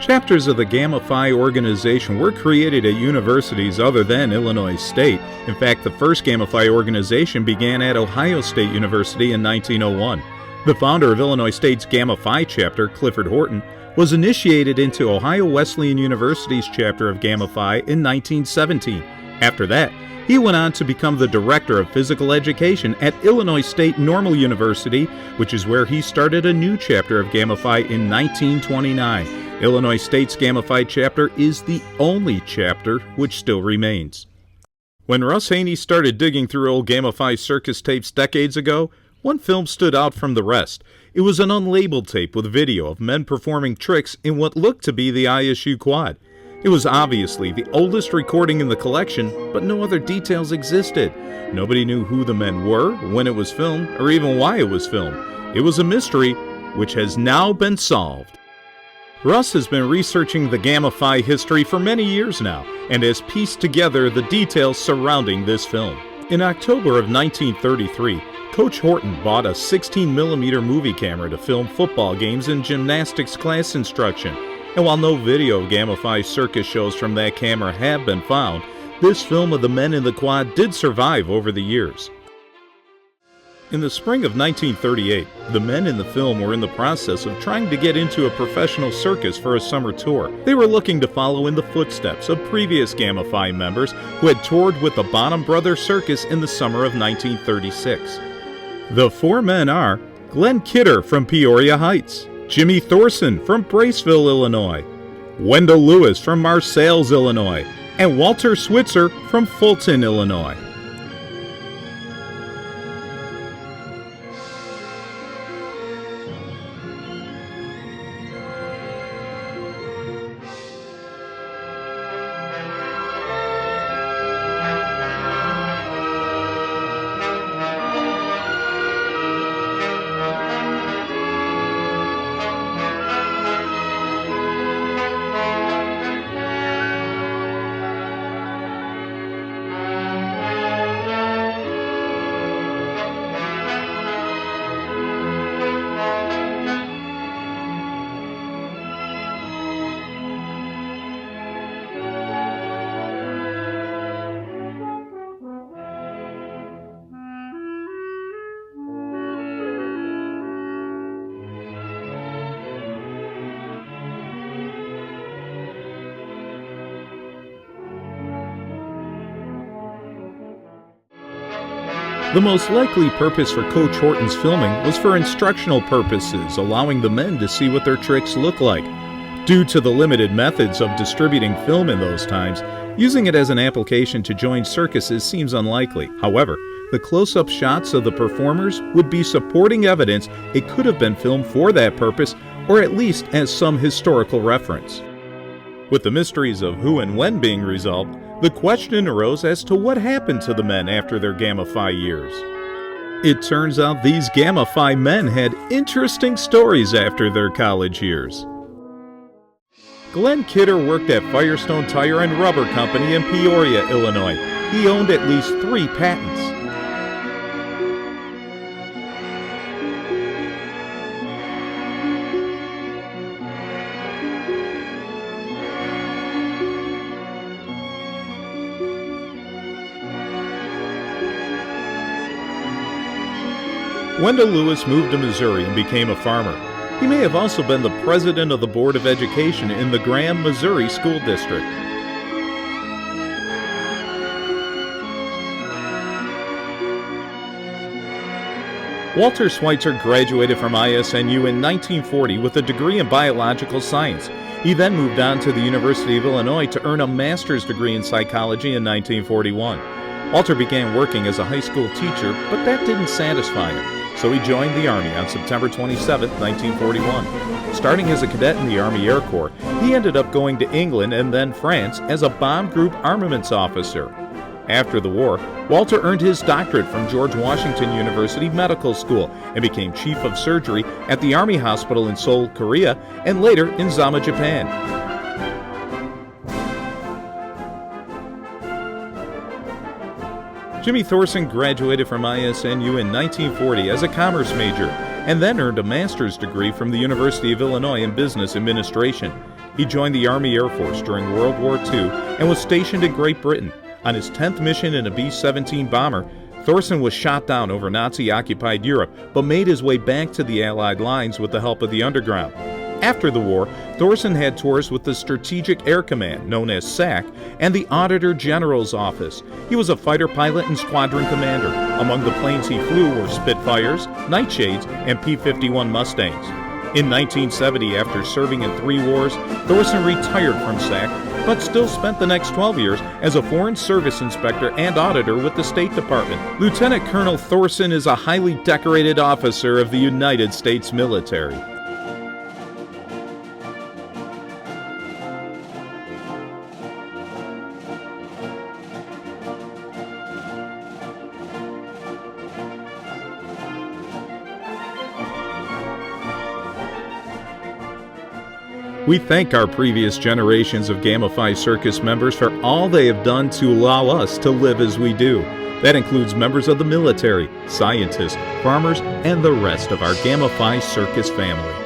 Chapters of the Gamma Phi organization were created at universities other than Illinois State. In fact, the first Gamma Phi organization began at Ohio State University in 1901. The founder of Illinois State's Gamma Phi chapter, Clifford Horton, was initiated into Ohio Wesleyan University's chapter of Gamma Phi in 1917. After that, he went on to become the director of physical education at Illinois State Normal University, which is where he started a new chapter of Gamma Phi in 1929. Illinois State's Gamma Phi chapter is the only chapter which still remains. When Russ Haney started digging through old Gamma Phi Circus tapes decades ago, one film stood out from the rest. It was an unlabeled tape with video of men performing tricks in what looked to be the ISU quad. It was obviously the oldest recording in the collection, but no other details existed. Nobody knew who the men were, when it was filmed, or even why it was filmed. It was a mystery which has now been solved. Russ has been researching the Gamma Phi history for many years now and has pieced together the details surrounding this film. In October of 1933, Coach Horton bought a 16mm movie camera to film football games and gymnastics class instruction. And while no video of Gamma Phi Circus shows from that camera have been found, this film of the men in the quad did survive over the years. In the spring of 1938, the men in the film were in the process of trying to get into a professional circus for a summer tour. They were looking to follow in the footsteps of previous Gamma Phi members who had toured with the Bonham Brothers Circus in the summer of 1936. The four men are Glenn Kidder from Peoria Heights, Jimmy Thorson from Braceville, Illinois, Wendell Lewis from Marseilles, Illinois, and Walter Switzer from Fulton, Illinois. The most likely purpose for Coach Horton's filming was for instructional purposes, allowing the men to see what their tricks look like. Due to the limited methods of distributing film in those times, using it as an application to join circuses seems unlikely. However, the close-up shots of the performers would be supporting evidence it could have been filmed for that purpose, or at least as some historical reference. With the mysteries of who and when being resolved, the question arose as to what happened to the men after their Gamma Phi years. It turns out these Gamma Phi men had interesting stories after their college years. Glenn Kidder worked at Firestone Tire and Rubber Company in Peoria, Illinois. He owned at least 3 patents. Wendell Lewis moved to Missouri and became a farmer. He may have also been the president of the Board of Education in the Graham, Missouri School District. Walter Schweitzer graduated from ISNU in 1940 with a degree in biological science. He then moved on to the University of Illinois to earn a master's degree in psychology in 1941. Walter began working as a high school teacher, but that didn't satisfy him. So he joined the Army on September 27, 1941. Starting as a cadet in the Army Air Corps, he ended up going to England and then France as a bomb group armaments officer. After the war, Walter earned his doctorate from George Washington University Medical School and became chief of surgery at the Army Hospital in Seoul, Korea, and later in Zama, Japan. Jimmy Thorson graduated from ISNU in 1940 as a commerce major and then earned a master's degree from the University of Illinois in business administration. He joined the Army Air Force during World War II and was stationed in Great Britain. On his 10th mission in a B-17 bomber, Thorsen was shot down over Nazi-occupied Europe, but made his way back to the Allied lines with the help of the underground. After the war, Thorsen had tours with the Strategic Air Command, known as SAC, and the Auditor General's Office. He was a fighter pilot and squadron commander. Among the planes he flew were Spitfires, Nightshades, and P-51 Mustangs. In 1970, after serving in 3 wars, Thorsen retired from SAC, but still spent the next 12 years as a Foreign Service Inspector and Auditor with the State Department. Lieutenant Colonel Thorsen is a highly decorated officer of the United States military. We thank our previous generations of Gamma Phi Circus members for all they have done to allow us to live as we do. That includes members of the military, scientists, farmers, and the rest of our Gamma Phi Circus family.